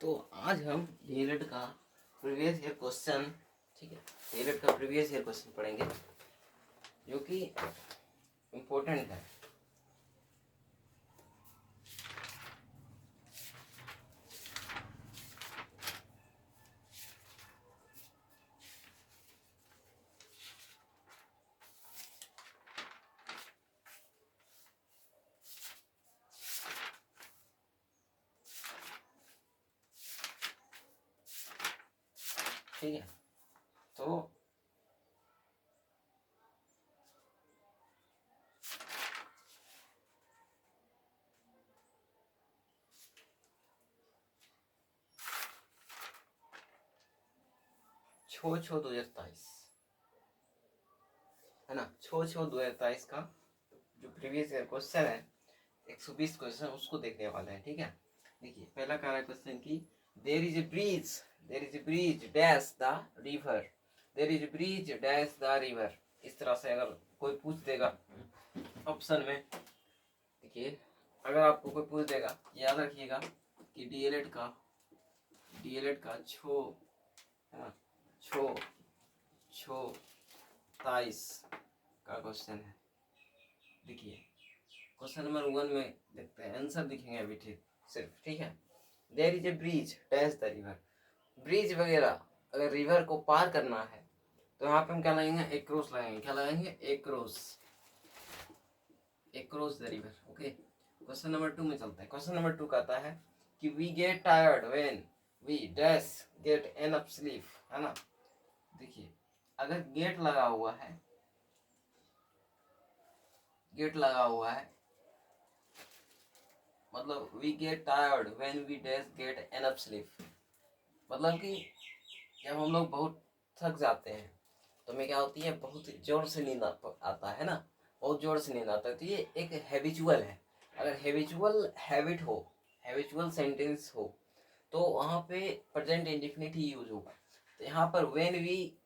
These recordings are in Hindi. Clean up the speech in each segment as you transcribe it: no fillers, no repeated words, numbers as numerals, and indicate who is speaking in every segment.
Speaker 1: तो आज हम डीएलएड का प्रीवियस ईयर क्वेश्चन, ठीक है, डीएलएड का प्रीवियस ईयर क्वेश्चन पढ़ेंगे जो कि इम्पोर्टेंट है। ठीक है, तो छो 2023 है ना। छो 2023 का जो प्रीवियस ईयर क्वेश्चन है 120 क्वेश्चन उसको देखने वाले हैं। ठीक है, देखिए पहला कह रहा है क्वेश्चन की there is a bridge dash the river, there is a bridge dash the river. इस तरह से अगर कोई पूछ देगा ऑप्शन में, देखिए अगर आपको कोई पूछ देगा, याद रखिएगा कि डीएलएड का छो है ना, छो 23 का क्वेश्चन है। देखिए क्वेश्चन नंबर 1 में देखते हैं, आंसर दिखेंगे अभी ठीक सिर्फ। ठीक है, there is a bridge dash the river. Bridge वगैरह अगर रिवर को पार करना है तो यहाँ पे हम क्या लगाएंगे, एक क्रॉस लगाएंगे। क्या लगाएंगे, एक cross the river. Okay, question number 2 में चलते हैं। क्वेश्चन नंबर 2 कहता है कि we get tired when we dash get enough sleep, है ना। देखिए अगर गेट लगा हुआ है मतलब we get tired when we dash get enough sleep, मतलब कि जब हम लोग बहुत थक जाते हैं तो हमें क्या होती है, बहुत जोर से नींद आता है ना, बहुत जोर से नींद आता है। तो ये एक हैबिचुअल है। अगर हैबिचुअल हैबिट हो, हैबिचुअल सेंटेंस हो तो वहाँ पे प्रेजेंट इंडेफिनिट ही यूज होगा। तो यहाँ पर व्हेन वी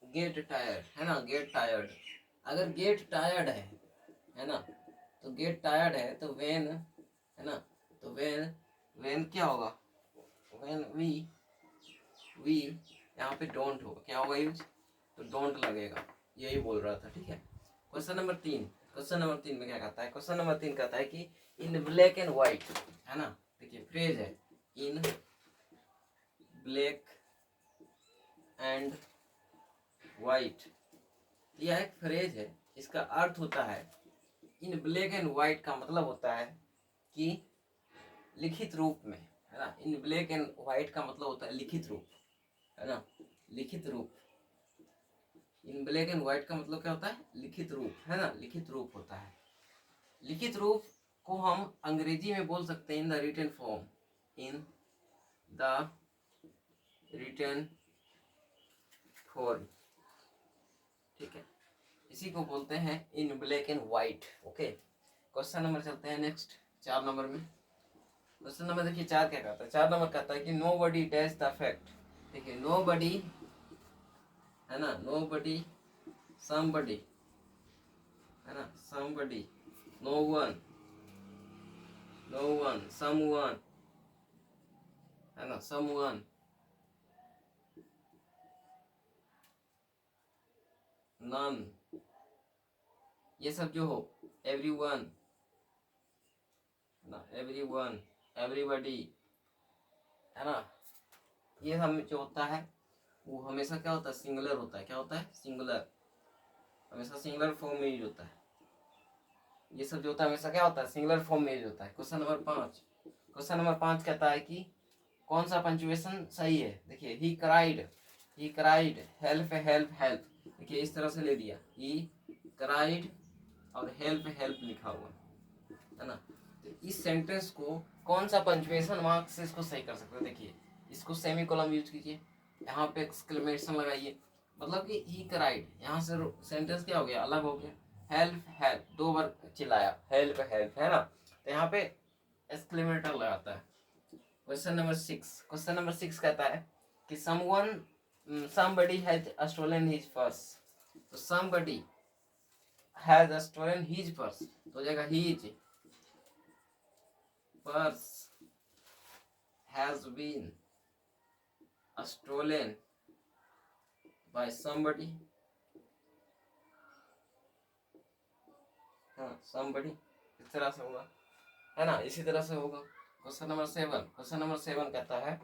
Speaker 1: गेट टायर्ड है ना, गेट टायर्ड, अगर गेट टायर्ड है ना, तो गेट टायर्ड है तो व्हेन है ना, तो व्हेन क्या होगा, व्हेन वी यहाँ पे डोंट होगा, क्या होगा यूज, तो डोंट लगेगा। यही बोल रहा था। ठीक है, क्वेश्चन नंबर 3, में क्या कहता है, क्वेश्चन नंबर 3 कहता है कि इन ब्लैक एंड व्हाइट, है ना। देखिए फ्रेज है इन ब्लैक एंड व्हाइट, यह एक फ्रेज है। इसका अर्थ होता है, इन ब्लैक एंड व्हाइट का मतलब होता है कि लिखित रूप में, है ना। इन ब्लैक एंड व्हाइट का मतलब होता है लिखित रूप, है ना, लिखित रूप। इन ब्लैक एंड व्हाइट का मतलब क्या होता है, लिखित रूप, है ना, लिखित रूप होता है। लिखित रूप को हम अंग्रेजी में बोल सकते हैं in the written form, in the written form. ठीक है, इसी को बोलते हैं in black and white. Okay, question number चलते हैं नेक्स्ट 4 नंबर में। क्वेश्चन नंबर देखिए 4 क्या कहता है, 4 नंबर कहता है कि nobody dash the fact. देखिए नो बडी है ना, नो बडी समबडी, है ना, समबडी, नो वन समवन, है ना, समवन, नन, ये सब जो हो, एवरीवन, है ना, एवरीवन, एवरीबॉडी, है ना, ये सब जो होता है वो हमेशा क्या होता है, सिंगुलर होता है। क्या होता है, सिंगुलर, हमेशा सिंगुलर फॉर्म में यूज होता है। ये सब जो होता है हमेशा क्या होता है, सिंगुलर फॉर्म में यूज होता है। क्वेश्चन नंबर 5, कहता है कि कौन सा पंचुएशन सही है। देखिए he cried help help help. देखिए इस तरह से ले दिया, ही क्राइड और हेल्प हेल्प लिखा हुआ है ना। तो इस सेंटेंस को कौन सा पंचुएशन मार्क से इसको सही कर सकते हैं। देखिए इसको सेमी कॉलम यूज कीजिए, यहाँ पे एक्सक्लेमेशन लगाइए, मतलब कि ही क्राइड, यहाँ से सेंटेंस क्या हो गया, अलग हो गया। हेल्प हेल्प 2 बार चिल्लाया, हेल्प हेल्प, है ना, तो यहाँ पे एक्सक्लेमेटर लगाता है। क्वेश्चन नंबर 6 कहता है कि somebody has stolen his purse। तो somebody has stolen his purse तो हो जाएगा his purse has been stolen by somebody, हाँ somebody, इस तरह से होगा, है ना, इसी तरह से होगा। क्वेश्चन नंबर 7 कहता है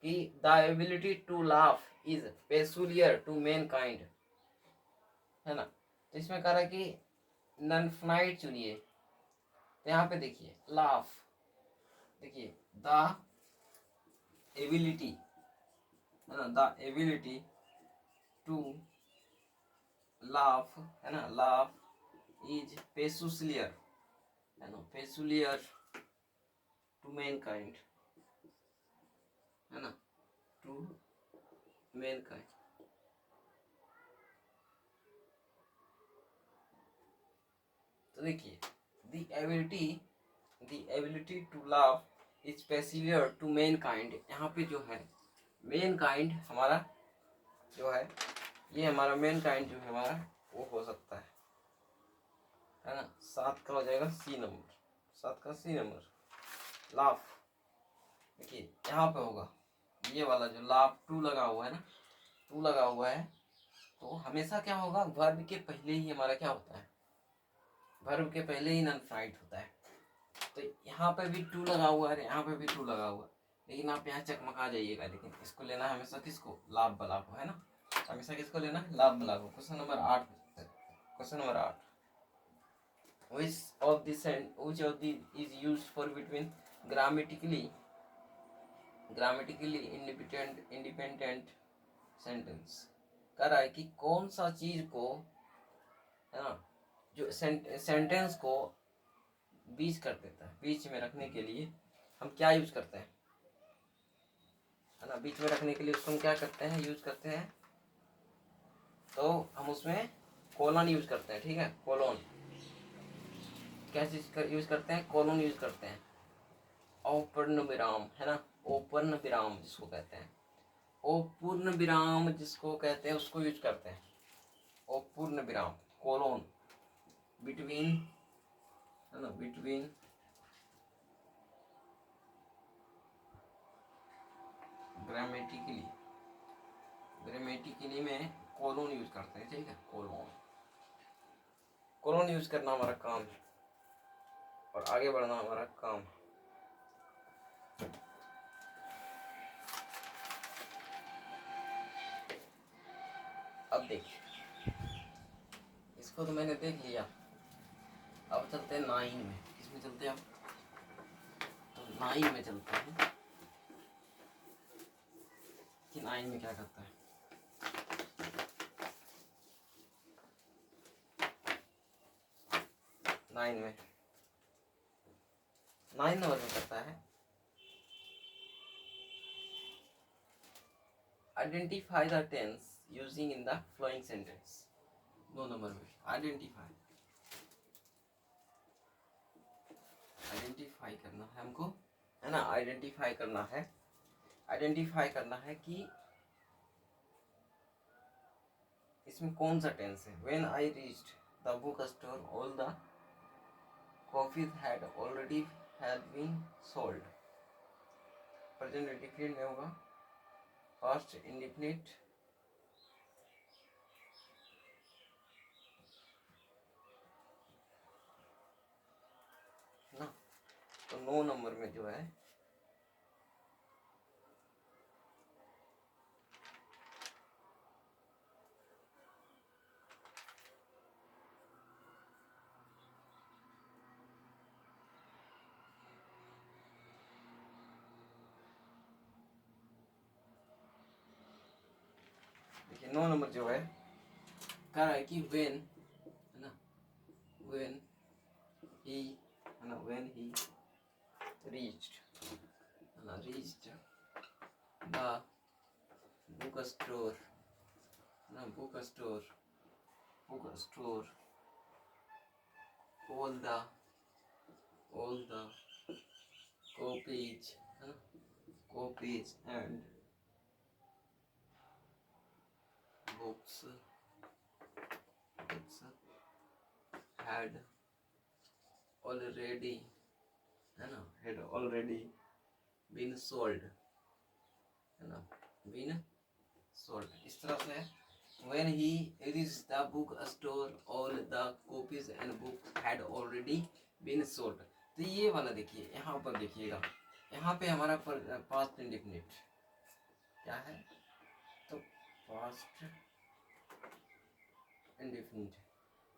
Speaker 1: कि the ability to laugh is peculiar to mankind, है ना। तो इसमें कह रहा है कि नॉन फाइनाइट चुनिए। तो यहाँ पे देखिए लाफ, देखिए द एबिलिटी, है ना, द एबिलिटी टू लाफ, है ना, लाफ इज पेक्यूलियर, है ना, पेक्यूलियर टू मैन काइंड, है ना, टू मैन काइंड। तो देखिए the ability to laugh is peculiar to mankind. यहाँ पे जो है मैन काइंड हमारा जो है, ये हमारा मैन काइंड जो है हमारा वो हो सकता है ना। 7 का हो जाएगा सी नंबर, 7 का सी नंबर लाफ। देखिए यहाँ पे होगा ये वाला जो लाफ 2 लगा हुआ है ना, 2 लगा हुआ है, तो हमेशा क्या होगा, वर्ब के पहले ही हमारा क्या होता है, वर्ब के पहले ही नॉन फाइनाइट होता है। तो यहाँ पे भी 2 लगा हुआ है, यहाँ पे भी 2 लगा हुआ है, लेकिन आप यहाँ चकमका जाइएगा। लेकिन इसको लेना है हमेशा किसको, लाभ बला को, है ना, हमेशा किसको लेना है, लाभ बला को। Question number 8, question number 8, which of the is used for between grammatically independent sentence। कह रहा है कि कौन सा चीज को, है ना, जो सेंटेंस को बीच कर देता है, बीच में रखने के लिए हम क्या यूज करते हैं, है ना, बीच में रखने के लिए उसको हम क्या करते हैं, यूज करते हैं, तो हम उसमें कोलन यूज करते हैं, ठीक है, कोलन। क्या चीज यूज करते हैं, कोलन यूज करते हैं, अपूर्ण विराम, है ना, अपूर्ण विराम जिसको कहते हैं, अपूर्ण विराम जिसको कहते हैं उसको यूज करते हैं, अपूर्ण विराम, कोलन बिटवीन, है ना, बिटवीन ग्रामेटिकली में कोलन यूज करते हैं, ठीक है, कोलन यूज करना हमारा काम है और आगे बढ़ना हमारा काम है। अब देखिए इसको तो मैंने देख लिया, अब चलते हैं 9 में। किसमें चलते हैं अब, तो 9 में चलते हैं कि 9 में क्या करता है। 9 में 9 नंबर में करता है identify the tense using in the following sentence. 2 number में आइडेंटिफाई करना है हमको, है ना, आइडेंटिफाई करना है कि इसमें कौन सा टेंस है। When I reached the book store all the copies had already had been sold. Present indefinite में होगा पास्ट इंडिफिनिट, ना। तो 9 नंबर में जो है देखिए 9 नंबर जो है कह रहा है कि व्हेन, है ना, व्हेन ही, है ना, व्हेन ही रीच्ड, है ना, रीच्ड द बुक स्टोर, ना, book store all the copies, है ना, copies and books had already, है ना, had already बीन सोल्ड, है ना, बीन सोल्ड, इस तरह से। When he reached the book store, all the copies and books had already been sold। तो ये वाला देखिए, यहाँ पर देखिएगा, यहाँ पे हमारा पास्ट इंडेफिनिट क्या है, तो पास्ट इंडेफिनिट,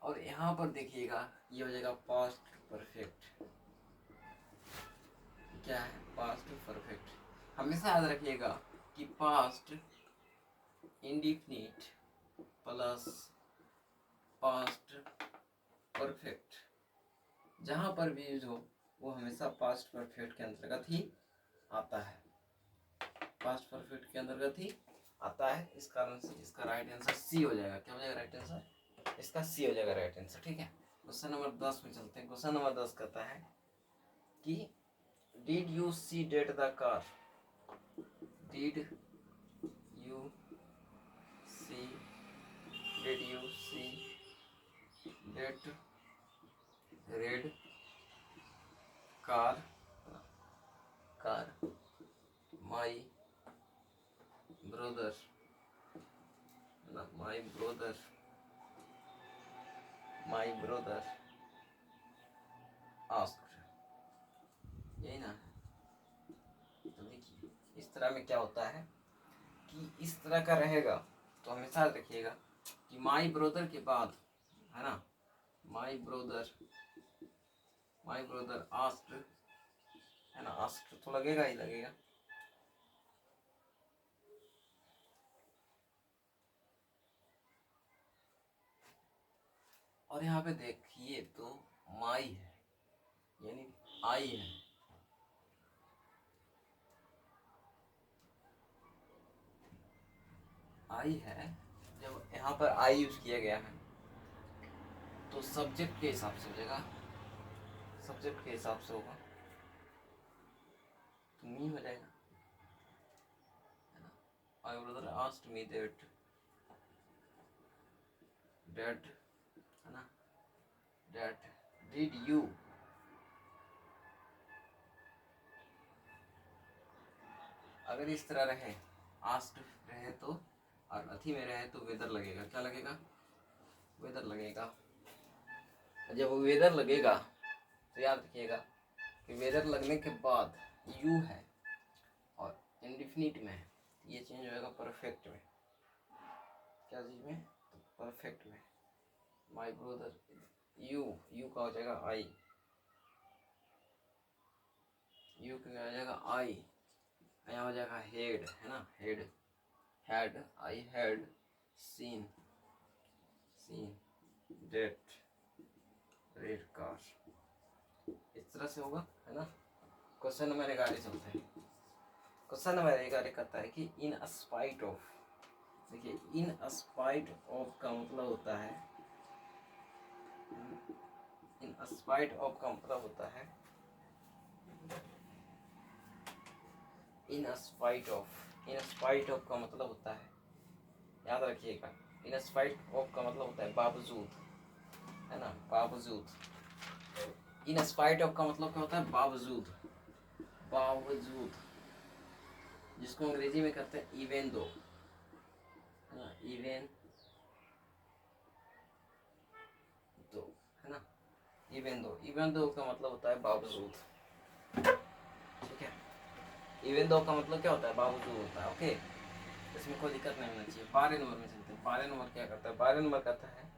Speaker 1: और यहाँ पर देखिएगा ये हो जाएगा पास्ट परफेक्ट। क्या है, पास्ट परफेक्ट। हमेशा याद रखिएगा कि past indefinite plus past perfect जहां पर भी यूज हो वो हमेशा पास्ट परफेक्ट के अंतर्गत ही आता है, पास्ट परफेक्ट के अंतर्गत ही आता है। इस कारण से इसका राइट आंसर सी हो जाएगा। क्या हो जाएगा राइट आंसर, इसका सी हो जाएगा राइट आंसर। ठीक है, क्वेश्चन नंबर 10 में चलते हैं। क्वेश्चन नंबर 10 कहता है कि did you see that the car, did you see, did you see that red car, car my brother, my brother, my brother asked, यही ना। तो देखिए इस तरह में क्या होता है कि इस तरह का रहेगा तो हमेशा रखिएगा कि माई ब्रदर के बाद, है ना, माई ब्रदर आस्क्ड, है ना, आस्क्ड तो लगेगा ही लगेगा। और यहाँ पे देखिए तो माई है यानी आई है, आई है। जब यहाँ पर आई यूज किया गया है तो सब्जेक्ट के हिसाब से हो जाएगा, सब्जेक्ट के हिसाब से होगा तो मी हो जाएगा, है ना। My brother asked me that, है ना, दैट डिड यू, अगर इस तरह रहे आस्क्ड रहे तो और अथी में रहे तो वेदर लगेगा। क्या लगेगा, वेदर लगेगा। जब वेदर लगेगा तो याद रखिएगा कि वेदर लगने के बाद यू है और इंडिफिनिट में ये चेंज हो जाएगा परफेक्ट में। क्या चीज में, तो परफेक्ट में। माय ब्रदर, यू, यू का हो जाएगा आई, यू का हो जाएगा आई, यहाँ हो जाएगा हेड, है ना, had, had, I had seen, seen that red car, इस तरह से होगा, है ना। क्वेश्चन नंबर 11 चलते हैं। क्वेश्चन नंबर 11 कहता है कि इन स्पाइट ऑफ, देखिए इन स्पाइट ऑफ का मतलब होता है, इन स्पाइट ऑफ का मतलब होता है, in spite of, in spite of का मतलब होता है, याद रखिएगा, इन स्पाइट ऑफ का मतलब होता है बावजूद, है ना, बावजूद। इन स्पाइट ऑफ का मतलब क्या होता है, बावजूद, बावजूद, जिसको अंग्रेजी में कहते हैं इवेन दो, है ना, इवेन दो, है ना, इवेन दो, इवेन दो का मतलब होता है बावजूद। ठीक है, इवेन दो का मतलब क्या होता है, बावजूद होता है। ओके, इसमें कोई दिक्कत नहीं होना चाहिए। 12 नंबर में चलते हैं। 12 नंबर क्या करता है, 12 नंबर कहता है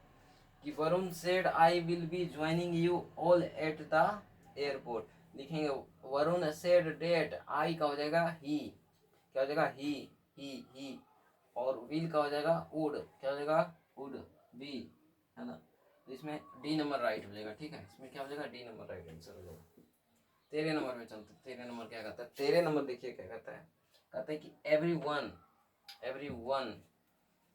Speaker 1: कि Varun said I will be joining you all at the airport. लिखेंगे वरुण सेड डेट, आई का हो जाएगा ही, क्या हो जाएगा ही, और विल का हो जाएगा वुड, क्या हो जाएगा वुड बी, है ना। तो इसमें डी नंबर राइट हो जाएगा। ठीक है, इसमें क्या हो जाएगा, डी नंबर राइट आंसर हो जाएगा। 13 नंबर में चलते हैं। 13 नंबर क्या कहता है, 13 नंबर देखिए क्या कहता है, कहता है कि एवरी वन,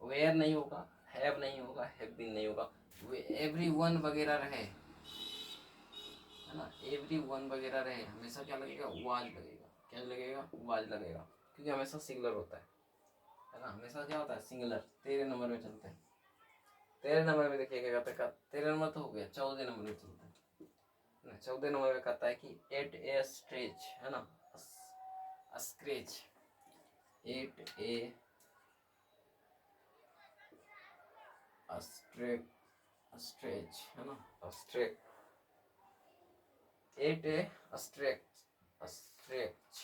Speaker 1: वेयर नहीं होगा, हैव नहीं होगा, हैव बीन नहीं होगा, एवरी वन वगैरह रहे, है ना, एवरी वन वगैरह रहे, हमेशा क्या लगेगा, वाज लगेगा। क्या लगेगा, वाज लगेगा, क्योंकि हमेशा सिंगुलर होता है ना, हमेशा क्या होता है, सिंगुलर। 13 नंबर में चलते हैं। 13 नंबर में देखिए क्या कहता है, 13 नंबर तो हो गया। 14 नंबर में चलते हैं। 14 नंबर में कहता है कि एट ए स्टेज, है ना, स्क्रेच, एट ए स्ट्रेच, स्ट्रेच है ना, स्ट्रेच, एट ए स्ट्रेच, स्ट्रेच,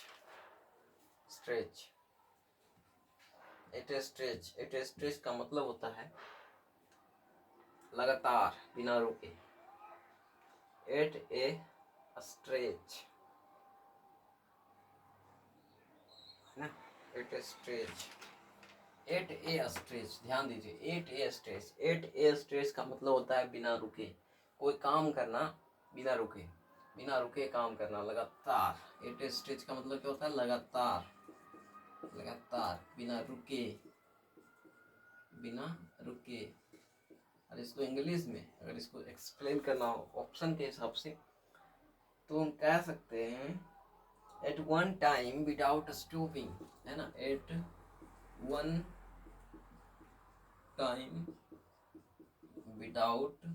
Speaker 1: स्ट्रेच, एट ए स्ट्रेच, एट ए स्ट्रेच का मतलब होता है लगातार बिना रुके। एट ए स्ट्रेच है ना, एट ए स्ट्रेच, एट ए स्ट्रेच, ध्यान दीजिए, एट ए स्ट्रेच, एट ए स्ट्रेच का मतलब होता है बिना रुके, कोई काम करना बिना रुके, बिना रुके काम करना लगातार। एट ए स्ट्रेच का मतलब क्या होता है, लगातार, लगातार बिना रुके, बिना रुके। और इसको इंग्लिश में अगर इसको एक्सप्लेन करना हो ऑप्शन के हिसाब से तो हम कह सकते हैं at one time without stopping, है ना, at one time without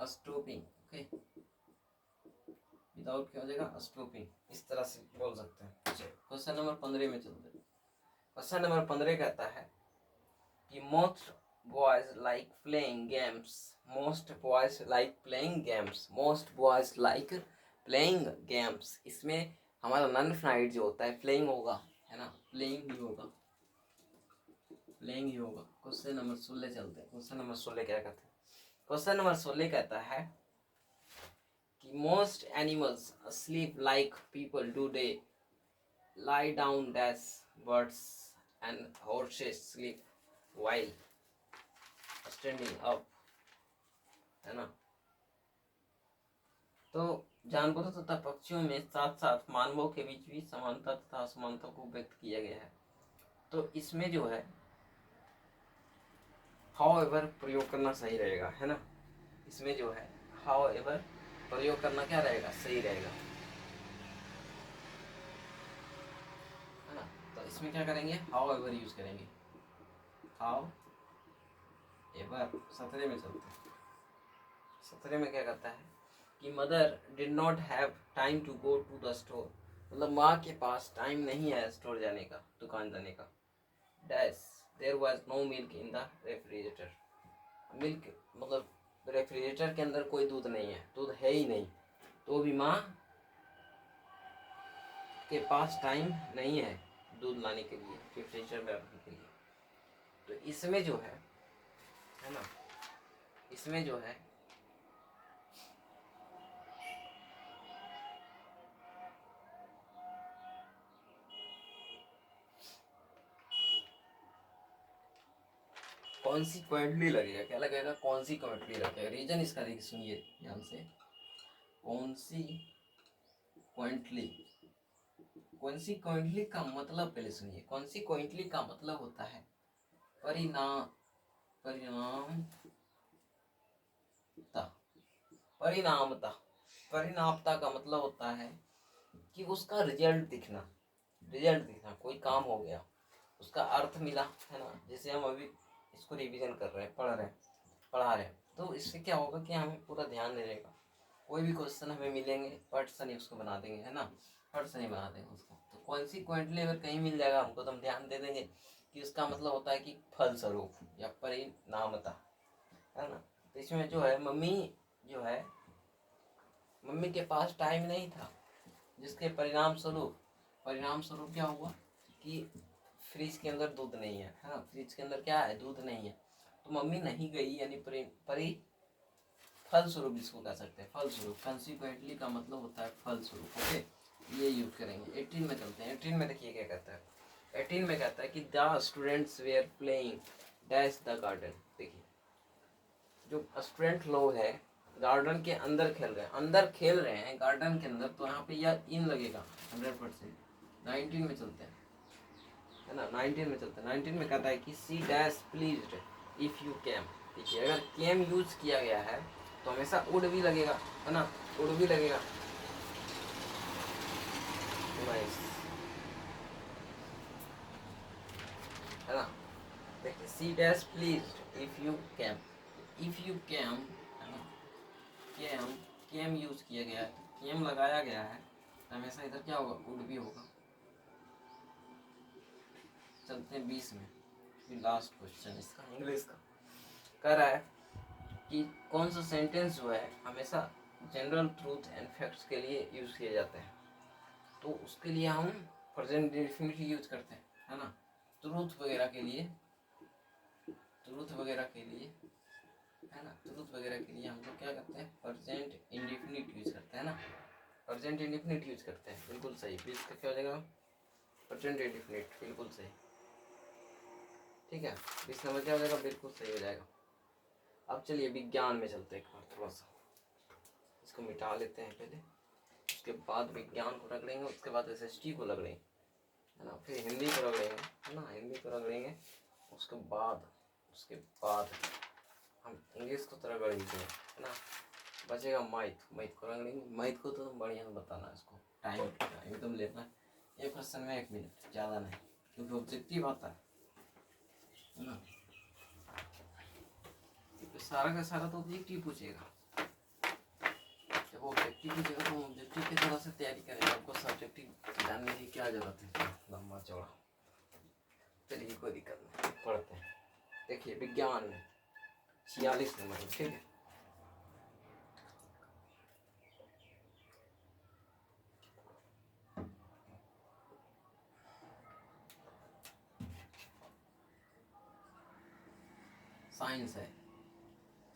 Speaker 1: stopping, okay, without क्या हो जाएगा, स्टॉपिंग, इस तरह से बोल सकते हैं। क्वेश्चन नंबर 15 में चलते हैं। क्वेश्चन नंबर 15 कहता है कि most boys like playing games, most boys like playing games, most boys like playing games. इसमें हमारा नॉन फाइनाइट जो होता है प्लेइंग होगा, है ना, प्लेइंग ही होगा, प्लेइंग ही होगा। क्वेश्चन नंबर 16 चलते हैं। क्वेश्चन नंबर 16 क्या कहते हैं, क्वेश्चन नंबर 16 कहता है कि most animals sleep like people do, they lie down dash, birds and horses sleep while standing up, है ना। तो जानवरों तथा पक्षियों में साथ साथ मानवों के बीच भी समानता तथा असमानता को व्यक्त किया गया है। तो इसमें जो है however प्रयोग करना सही रहेगा, है ना। इसमें जो है however प्रयोग करना क्या रहेगा, सही रहेगा, है ना। तो इसमें क्या करेंगे, however यूज करेंगे, हाउ एवर। 17 में चलते हैं। 17 में क्या कहता है कि mother did not have time to go to the store, मतलब माँ के पास टाइम नहीं है स्टोर जाने का, दुकान जाने का। Dash there was no milk in the refrigerator, milk मतलब रेफ्रिजरेटर के अंदर कोई दूध नहीं है, दूध है ही नहीं, तो भी माँ के पास टाइम नहीं है दूध लाने के लिए, रेफ्रिजरेटर में रखने के लिए। तो इसमें जो है ना, इसमें जो है कॉन्सिक्वेंटली लगेगा, क्या लगेगा, कॉन्सिक्वेंटली लगेगा। रीजन इसका देखिए, सुनिए ध्यान से, कॉन्सिक्वेंटली, कॉन्सिक्वेंटली का मतलब पहले सुनिए, कॉन्सिक्वेंटली का मतलब होता है परिणाम, परिणामता, परिणामता, परिणामता का मतलब होता है कि उसका रिजल्ट दिखना, रिजल्ट दिखना, कोई काम हो गया उसका अर्थ मिला, है ना। जैसे हम अभी इसको रिवीजन कर रहे हैं, पढ़ा रहे हैं, तो इससे क्या होगा कि हमें पूरा ध्यान रहेगा। कोई भी क्वेश्चन हमें मिलेंगे पट से नहीं उसको बना देंगे, है ना, पट से नहीं बना देंगे उसको। तो कॉन्सिक्वेंटली अगर कहीं मिल जाएगा हमको तो हम ध्यान दे देंगे कि उसका मतलब होता है कि फलस्वरूप या परिणामता, है ना। तो इसमें जो है मम्मी जो है, मम्मी के पास टाइम नहीं था, जिसके परिणाम स्वरूप क्या हुआ कि फ्रिज के अंदर दूध नहीं है, है ना, फ्रिज के अंदर क्या है, दूध नहीं है, तो मम्मी नहीं गई, यानी फलस्वरूप जिसको कह सकते हैं, फलस्वरूप। कंसिक्वेंटली का मतलब होता है फलस्वरूप, ओके, ये यूज करेंगे। 18 में चलते हैं। 18 में देखिए क्या कहता है, 18 में कहता है कि the students were playing dash the garden. देखिए जो स्टूडेंट लोग हैं गार्डन के अंदर खेल रहे हैं, अंदर खेल रहे हैं गार्डन के अंदर, तो यहाँ पे यह इन लगेगा 100%। 19 में चलते हैं, है ना, 19 में चलते हैं। 19 में कहता है कि she dash pleased if you came. देखिए अगर कैम यूज किया गया है तो हमेशा उड भी लगेगा, है ना, उड भी लगेगा। नाइस, है ना। देखिए she dash pleased if you came, if you came, है ना, कैम, कैम यूज किया गया है, कैम लगाया गया है, हमेशा इधर क्या होगा, वुड भी होगा। चलते हैं 20 में, लास्ट क्वेश्चन इसका इंग्लिश का। कह रहा है कि कौन सा सेंटेंस जो है हमेशा जनरल ट्रूथ एंड फैक्ट्स के लिए यूज किए जाते हैं। तो उसके लिए हम प्रेजेंट डेफिनेटली यूज करते हैं, है ना। ट्रूथ वगैरह के लिए, है ना, ट्रूथ वगैरह के लिए हम लोग क्या करते हैं, प्रेजेंट इंडेफिनिट यूज करते हैं ना, प्रेजेंट इंडेफिनिट यूज करते हैं। बिल्कुल सही। फिर इसका क्या हो जाएगा, प्रेजेंट इंडेफिनिट, बिल्कुल सही। ठीक है, 20 नंबर क्या हो जाएगा, बिल्कुल सही हो जाएगा। अब चलिए विज्ञान में चलते हैं एक बार, थोड़ा सा इसको मिटा लेते हैं पहले, उसके बाद विज्ञान को रगड़ेंगे, उसके बाद एसएसटी को रगड़ेंगे, है ना, फिर हिंदी को रगड़ेंगे, है ना, हिंदी को रगड़ेंगे, उसके बाद हम इंग्लिश को तरह रगड़ेंगे, है ना। बचेगा मैथ को रगड़ेंगे। मैथ को तो तुम बढ़िया बताना, इसको टाइम एकदम लेना है, एक क्वेश्चन में 1 मिनट, ज़्यादा नहीं, क्योंकि ऑब्जेक्टिव आता है ना। सारा का सारा तो ऑब्जेक्टिव पूछेगा, जब ऑब्जेक्टिव पूछेगा तो ऑब्जेक्टिव की तरह से तैयारी करेंगे। आपको सब्जेक्टिव जानने की क्या जरूरत है, लंबा चौड़ा। चलिए कोई दिक्कत नहीं, पढ़ते हैं। देखिए विज्ञान में 46 नंबर, ठीक है। साइंस है,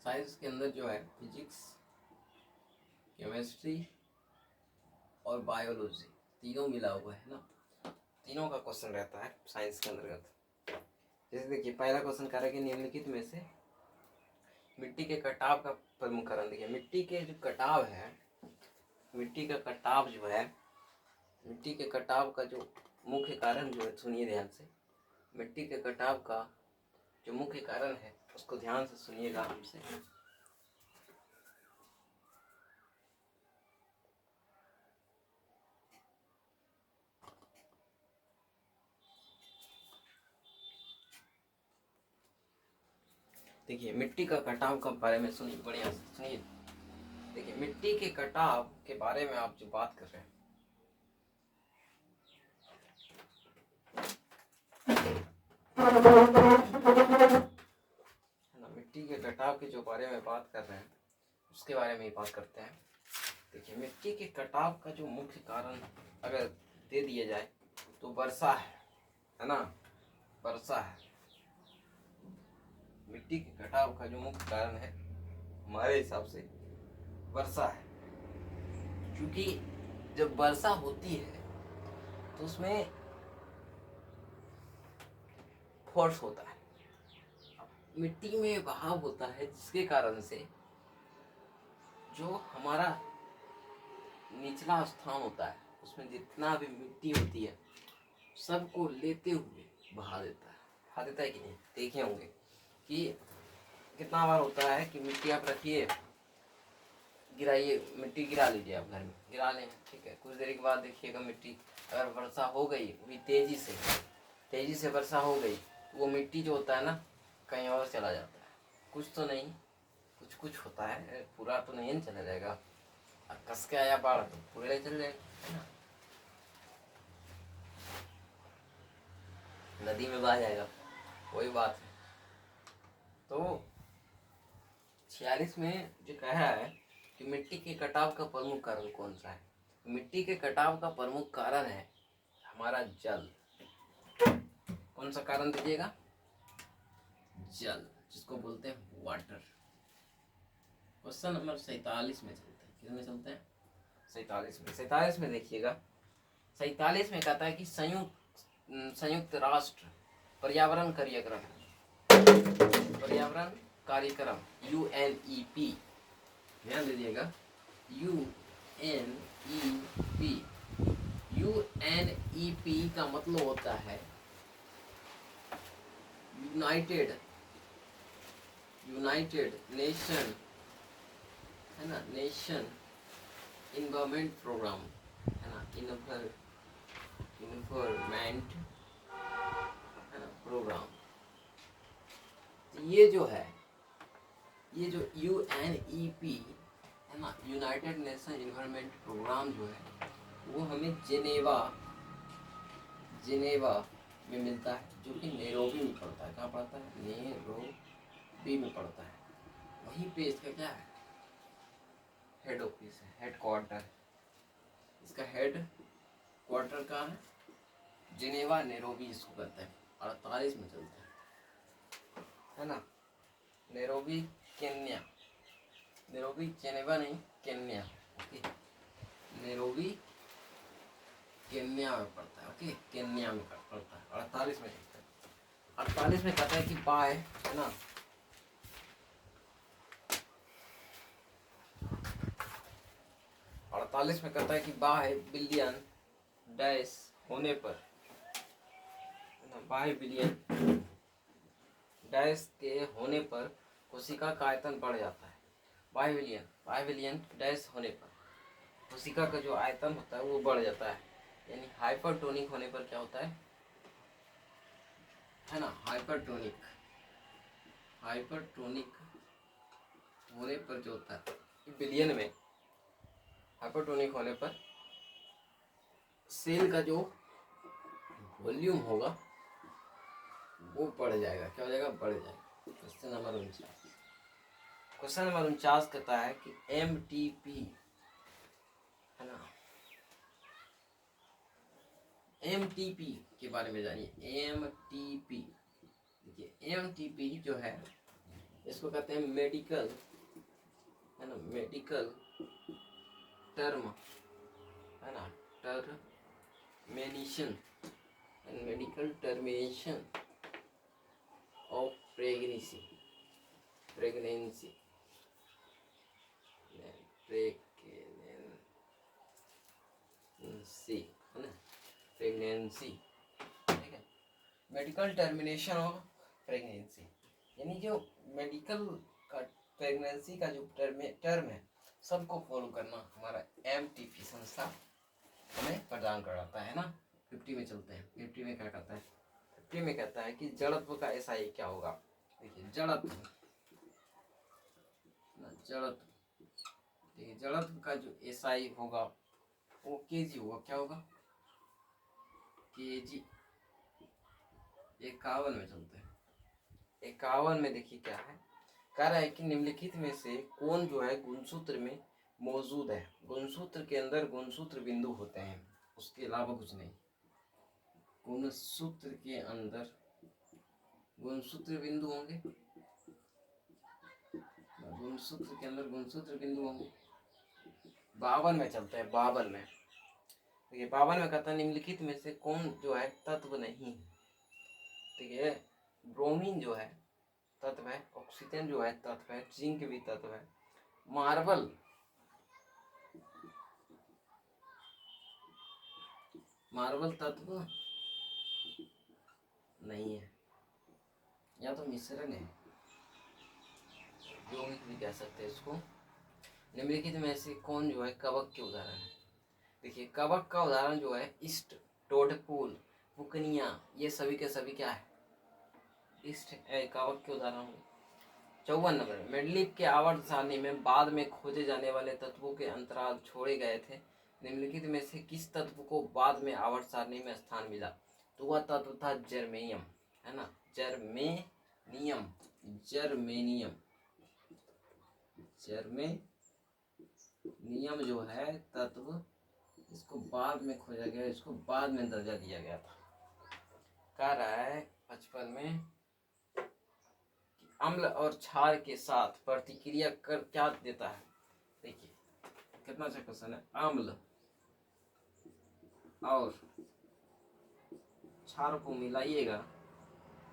Speaker 1: साइंस के अंदर जो है फिजिक्स, केमिस्ट्री और बायोलॉजी तीनों मिला हुआ है ना, तीनों का क्वेश्चन रहता है साइंस के अंतर्गत। जैसे देखिए पहला क्वेश्चन कर रहा है कि निम्नलिखित में से मिट्टी के कटाव का प्रमुख कारण। देखिए मिट्टी के जो कटाव है, मिट्टी का कटाव जो है, मिट्टी के कटाव का जो मुख्य कारण जो है, सुनिए ध्यान से, मिट्टी के कटाव का जो मुख्य कारण है उसको ध्यान से सुनिएगा हमसे। देखिए मिट्टी का कटाव के बारे में सुनिए, बढ़िया से सुनिए। देखिए मिट्टी के कटाव के बारे में आप जो बात कर रहे हैं, है ना, मिट्टी के कटाव के जो बारे में बात कर रहे हैं उसके बारे में ही बात करते हैं। देखिए मिट्टी के कटाव का जो मुख्य कारण अगर दे दिया जाए तो वर्षा है ना, वर्षा है। मिट्टी के कटाव का जो मुख्य कारण है हमारे हिसाब से वर्षा है, क्योंकि जब वर्षा होती है तो उसमें फोर्स होता है, मिट्टी में बहाव होता है, जिसके कारण से जो हमारा निचला स्थान होता है उसमें जितना भी मिट्टी होती है सबको लेते हुए बहा देता है। बहा देता है कि नहीं, देखे होंगे कि कितना बार होता है कि मिट्टी आप रखिए, गिराइए, मिट्टी गिरा लीजिए, आप घर में गिरा लें, ठीक है, कुछ देर के बाद देखिएगा मिट्टी अगर वर्षा हो गई, भी तेजी से वर्षा हो गई, वो मिट्टी जो होता है ना कहीं और चला जाता है। कुछ तो नहीं, कुछ होता है, पूरा तो नहीं चला जाएगा। कस के आया बाढ़ तो पूरे चल जाएगा, है ना, नदी में बह जाएगा, वही बात है। तो 46 में जो कहा है कि मिट्टी के कटाव का प्रमुख कारण कौन सा है, मिट्टी के कटाव का प्रमुख कारण है हमारा जल। कौन सा कारण दीजिएगा, जल, जिसको बोलते हैं वाटर। क्वेश्चन नंबर 47 में चलते हैं, किस में चलते हैं, 47 में देखिएगा। 47 में कहता है कि संयुक्त राष्ट्र पर्यावरण कार्यक्रम UNEP, ध्यान दीजिएगा, UNEP का मतलब होता है यूनाइटेड नेशन, है ना, नेशन इन्वायरमेंट प्रोग्राम, है ना, इन्वायरमेंट, है ना, प्रोग्राम। ये जो है, ये जो UNEP है ना, यूनाइटेड नेशन इन्वायरमेंट प्रोग्राम जो है, वो हमें जेनेवा जेनेवा में मिलता है, जो कि नैरोबी में पड़ता है। कहाँ पड़ता है? नैरोबी में पड़ता है। वहीं पे इसका क्या है? हेड ऑफिस है, हेड क्वार्टर। इसका हेड क्वार्टर कहाँ है? जिनेवा नैरोबी इसको कहते हैं। 48 में चलता है ना। नैरोबी केन्या, नैरोबी जेनेवा नहीं, केन्या। ओके, नैरोबी केन्या में पड़ता है। ओके, केन्या में पड़ता है। 48 में चलता है। 48 में कहता है कि बाय, है ना, 48 में कहता है कि बाय बिलियन डैश होने पर, बाय बिलियन डैश के होने पर कोशिका का आयतन बढ़ जाता है। बाय बिलियन डैश होने पर कोशिका का जो आयतन होता है वो बढ़ जाता है। यानी हाइपरटोनिक होने पर क्या होता है ना, हाइपरटोनिक होने पर जो होता है बिलियन में, हाइपरटोनिक होने पर सेल का जो वॉल्यूम होगा वो बढ़ जाएगा। क्या हो जाएगा? बढ़ जाएगा। क्वेश्चन नंबर 49 कहता है कि MTP, है ना, MTP के बारे में जानिए। MTP, देखिए MTP जो है इसको कहते हैं मेडिकल, है ना, मेडिकल टर्म, है ना, termination, medical termination of pregnancy, pregnancy, है ना, प्रेगनेंसी। ठीक है, मेडिकल टर्मिनेशन ऑफ प्रेगनेंसी, यानी जो मेडिकल का प्रेगनेंसी का जो टर्म है सबको फॉलो करना हमारा MTP संस्था हमें प्रदान कराता है ना। 50 में चलते हैं। 50 में क्या कहता है? 50 में कहता है कि जड़त्व का SI क्या होगा? देखिए जड़त्व, देखिए जड़त्व का जो SI होगा वो kg होगा। क्या होगा? kg। 51 में चलते हैं। 51 में देखिए क्या है, कह रहा है कि निम्नलिखित में से कौन जो है गुणसूत्र में मौजूद है। गुणसूत्र के अंदर गुणसूत्र बिंदु होते हैं, उसके अलावा कुछ नहीं। गुणसूत्र के अंदर गुणसूत्र बिंदु होंगे, गुणसूत्र के अंदर गुणसूत्र बिंदु होंगे। 52 में चलते हैं। 52 में देखिए, 52 में कहता है निम्नलिखित में से कौन जो है तत्व नहीं। देखिए ब्रोमीन जो है तत्व है, ऑक्सीजन जो है तत्व है, जिंक भी तत्व है, मार्बल तत्व नहीं है, या तो मिश्रण है, यौगिक भी कह सकते हैं इसको। निम्नलिखित में से कौन जो है कवक के उदाहरण है। देखिए कवक का उदाहरण जो है ईस्ट, टोडफूल, बुकनिया, ये सभी के सभी क्या है? ईस्ट कवक के उदाहरण होंगे। 54 नंबर, मेंडलीव के आवर्त सारणी में बाद में खोजे जाने वाले तत्वों के अंतराल छोड़े गए थे। निम्नलिखित में से किस तत्व को बाद में आवर्त सारणी में स्थान मिला? तो वह तत्व था जर्मेनियम, है ना, जर्मेनियम, जर्मेनियम, जर्मेनियम जो है तत्व, इसको बाद में खोजा गया, इसको बाद में दर्जा दिया गया था। कह रहा है 55 में अम्ल और क्षार के साथ प्रतिक्रिया कर क्या देता है। देखिए कितना अच्छा क्वेश्चन है। अम्ल और क्षार को मिलाइएगा,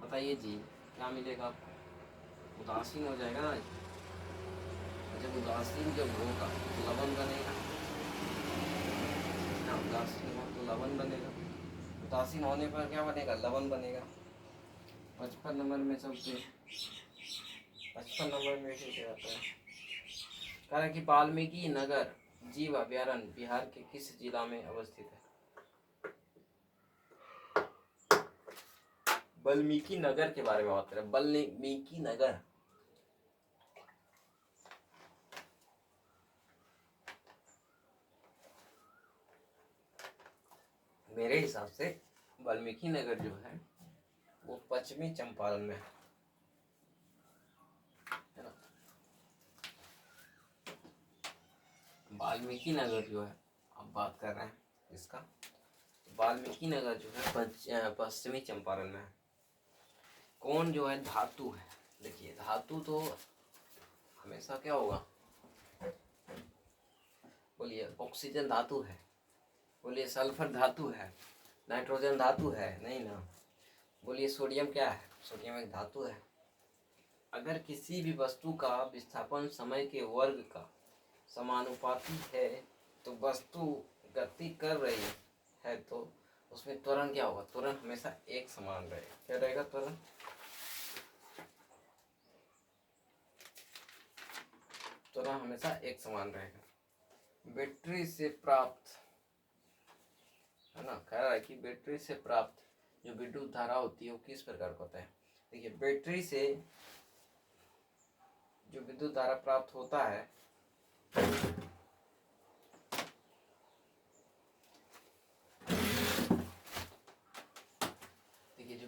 Speaker 1: बताइए जी क्या मिलेगा आपको? उदासीन हो जाएगा ना। जब उदासीन जब होगा तो लवण बनेगा ना, उदासीन हो तो लवण बनेगा, उदासीन होने पर क्या बनेगा? लवण बनेगा। 55 नंबर में सबसे 55 नंबर में क्या आता है? कारण कि वाल्मीकि नगर जीव अभ्यारण्य बिहार के किस जिला में अवस्थित है? वाल्मीकि नगर के बारे में बात करें। वाल्मीकि नगर हिसाब से वाल्मीकि नगर जो है वो पश्चिमी चंपारण में है ना। वाल्मीकि नगर जो है, अब बात कर रहे हैं इसका, वाल्मीकि नगर जो है पश्चिमी चंपारण में है। कौन जो है धातु है, देखिए धातु तो हमेशा क्या होगा, बोलिए ऑक्सीजन धातु है, बोलिए सल्फर धातु है, नाइट्रोजन धातु है, नहीं ना। बोलिए सोडियम क्या है, सोडियम एक धातु है। अगर किसी भी वस्तु का विस्थापन समय के वर्ग का समानुपाती है तो वस्तु गति कर रही है तो उसमें त्वरण क्या होगा, त्वरण हमेशा एक समान रहेगा। क्या रहेगा त्वरण, त्वरण हमेशा एक समान रहेगा। बैटरी से प्राप्त है ना, कह रहा है कि बैटरी से प्राप्त जो विद्युत धारा होती है वो किस प्रकार का होता है। देखिए बैटरी से जो विद्युत धारा प्राप्त होता है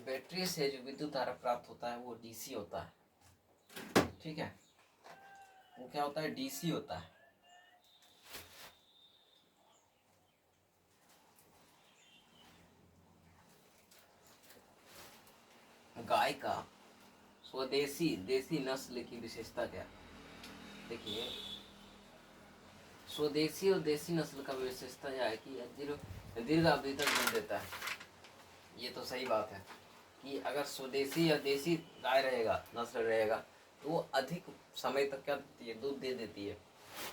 Speaker 1: बैटरी से जो विद्युत धारा प्राप्त होता है वो डीसी होता है, ठीक है। वो क्या होता है, डीसी होता है। गाय का स्वदेशी देसी नस्ल की विशेषता क्या, देखिए स्वदेशी और देसी नस्ल का विशेषता यह है कि दीर्घ अवधि तक दूध देता है। ये तो सही बात है कि अगर स्वदेशी या देसी गाय रहेगा, नस्ल रहेगा तो वो अधिक समय तक क्या देती है, दूध दे देती है।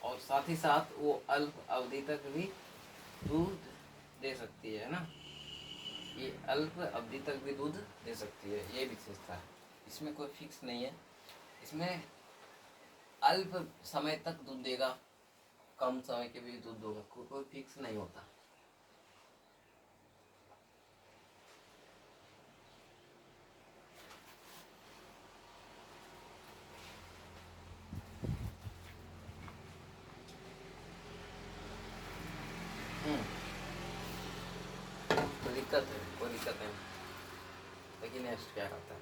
Speaker 1: और साथ ही साथ वो अल्प अवधि तक भी दूध दे सकती है ना, ये अल्प अवधि तक भी दूध दे सकती है, ये विशेषता है। इसमें कोई फिक्स नहीं है, इसमें अल्प समय तक दूध देगा, कम समय के भी दूध देगा, कोई फिक्स नहीं होता। कोई दिक्कत है, कोई दिक्कत नहीं। लेकिन नेक्स्ट क्या करता है,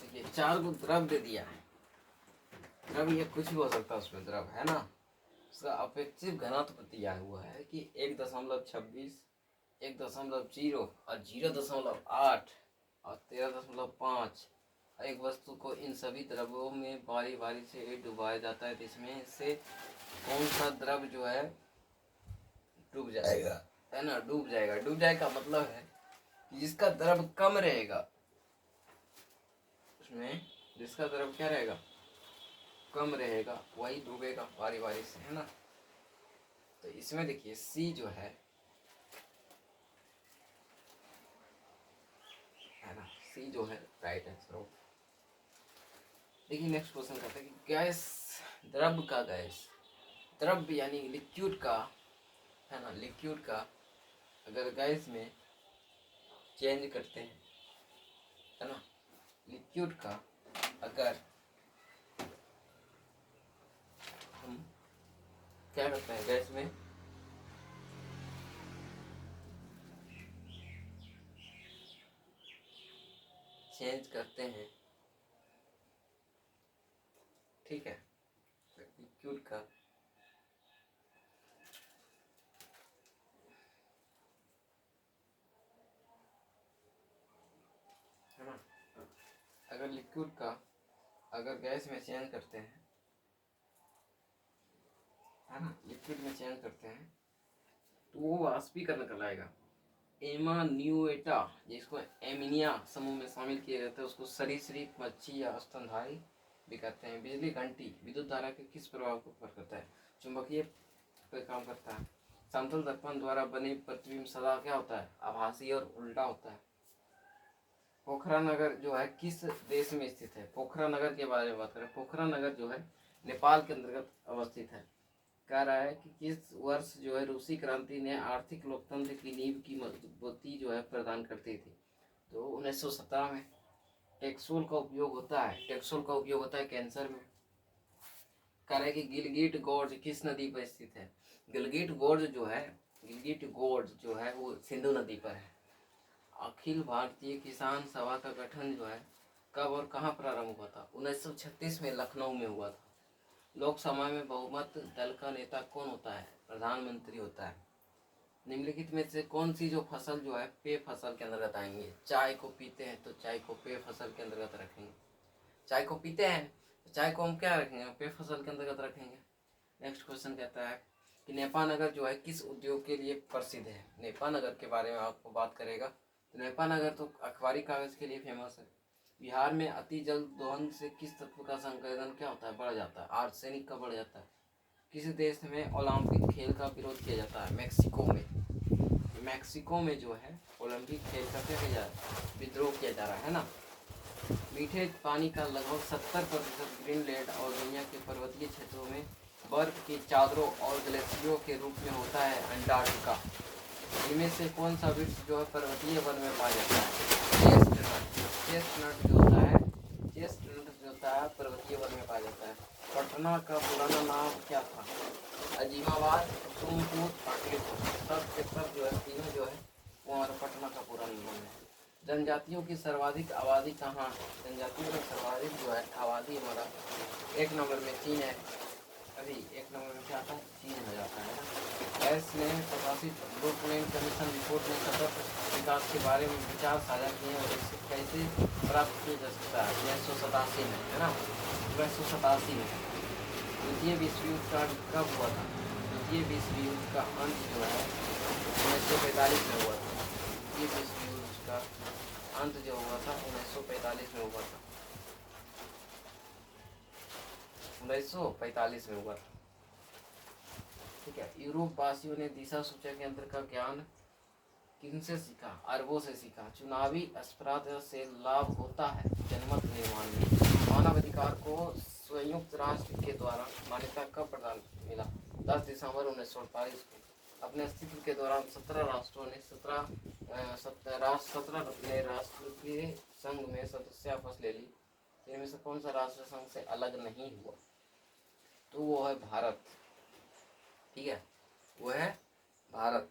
Speaker 1: देखिए 4 को द्रव दे दिया है। द्रव ये कुछ भी हो सकता है, उसमें द्रव है ना। उसका अपेक्षित घनत्व दिया हुआ है कि 1.26, 1.0 और 0.8 और 13.5। एक वस्तु को इन सभी द्रव्यों में बारी बारी से डुबाया जाता है, तो इसमें से कौन सा द्रव जो है डूब जाएगा, है ना। डूब जाएगा, डूब जाएगा मतलब है कि जिसका द्रव कम रहेगा, उसमें जिसका द्रव क्या रहेगा, कम रहेगा, वही डूबेगा बारी बारी से, है ना। तो इसमें देखिए सी जो है ना, सी जो है राइट आंसर हो। देखिए नेक्स्ट क्वेश्चन करते हैं कि गैस, द्रव का गैस, द्रव यानी लिक्विड का, है ना, लिक्विड का अगर गैस में चेंज करते हैं, है ना, लिक्विड का अगर हम क्या करते हैं गैस में चेंज करते हैं, ठीक है, लिक्विड का है ना, अगर लिक्विड का अगर गैस में चेंज करते हैं, है ना, लिक्विड में चेंज करते हैं तो वो वाष्पीकरण कहलाएगा। एमान्यूएटा जिसको एमिनिया समूह में शामिल किए जाते हैं उसको सरीसृप, मच्छी या स्तनधारी भी कहते हैं। बिजली घंटी विद्युत धारा के किस प्रभाव को पर करता है, चुंबकीय पे काम करता है। समतल दर्पण द्वारा बनी प्रतिबिंब सदा क्या होता है, आभासी और उल्टा होता है। पोखरा नगर जो है किस देश में स्थित है, पोखरा नगर के बारे में बात करें, पोखरा नगर जो है नेपाल के अंतर्गत अवस्थित है। कह रहा है कि किस वर्ष जो है रूसी क्रांति ने आर्थिक लोकतंत्र की नींव की मजबूती जो है प्रदान करती थी, तो 1917 में। टेक्सोल का उपयोग होता है, टेक्सोल का उपयोग होता है कैंसर में। कह रहे कि गिलगिट गोर्ज किस नदी पर स्थित है? गिलगिट गोर्ज जो है, गिलगिट गोर्ज जो है वो सिंधु नदी पर है। अखिल भारतीय किसान सभा का गठन जो है कब और कहाँ प्रारंभ हुआ था? 1936 में लखनऊ में हुआ था। लोकसभा में बहुमत दल का नेता कौन होता है? प्रधानमंत्री होता है। निम्नलिखित में से कौन सी जो फसल जो है पेय फसल के अंतर्गत आएंगे? चाय को पीते हैं तो चाय को पेय फसल के अंतर्गत रखेंगे। चाय को पीते हैं तो चाय को हम क्या रखेंगे? पेय फसल के अंतर्गत रखेंगे। नेक्स्ट क्वेश्चन कहता है कि नेपा नगर जो है किस उद्योग के लिए प्रसिद्ध है? नेपा नगर के बारे में आपको बात करेगा तो नेपा नगर तो अखबारी कागज के लिए फेमस है। बिहार में अति जल दोहन से किस तत्व का संकेंद्रण क्या होता है? बढ़ जाता है। आर्सेनिक का बढ़ जाता है। किस देश में ओलंपिक खेल का विरोध किया जाता है? मैक्सिको में। मैक्सिको में जो है ओलंपिक खेल का क्या किया जा रहा है? विद्रोह किया जा रहा है ना। मीठे पानी का लगभग 70% ग्रीनलैंड और दुनिया के पर्वतीय क्षेत्रों में बर्फ की चादरों और ग्लेशियरों के रूप में होता है अंटार्कटिका। इनमें से कौन सा वृक्ष जो है पर्वतीय वन में पाया जाता है? चेस्टनट। चेस्टनट जो होता है, चेस्टनट जो होता है पर्वतीय वन में पाया जाता है। पटना का पुराना नाम क्या था? अजीमाबाद, सोमपुर, पाटलिपुत्र। सब के सब जो है तीनों जो है वो हमारा पटना का पुराना नाम है। जनजातियों की सर्वाधिक आबादी कहाँ है? जनजातियों में सर्वाधिक जो है आबादी हमारा 1 नंबर में चीन है। अभी 1 नंबर में क्या आता है? चीन हो जाता है ना। गैस ने प्रकाशित ब्लूप्रिंट कमीशन रिपोर्ट में सतत विकास के बारे में विचार साझा किए हैं और इसे कैसे प्राप्त किया जा सकता है? 1987 में, है ना, 1987 में। द्वितीय विश्व युद्ध का कब हुआ था? द्वितीय विश्व युद्ध का अंत जो है 1945 में हुआ था। द्वितीय विश्व युद्ध का अंत जो हुआ था 1945 में हुआ था। 1945 में हुआ था। ठीक है। यूरोप वासियों ने दिशा सूचक यंत्र का ज्ञान किनसे सीखा? अरबों से सीखा। चुनावी स्पर्धा से लाभ होता है जनमत निर्माण में। मानवाधिकार को संयुक्त राष्ट्र के द्वारा मान्यता कब प्रदान मिला? 10 दिसंबर 1948 को। अपने अस्तित्व के दौरान 17 राष्ट्रों ने 17 राष्ट्रीय संघ में सदस्य आपस ले ली। इनमें से कौन सा राष्ट्र संघ से अलग नहीं हुआ? तो वो है भारत। ठीक है, वो है भारत।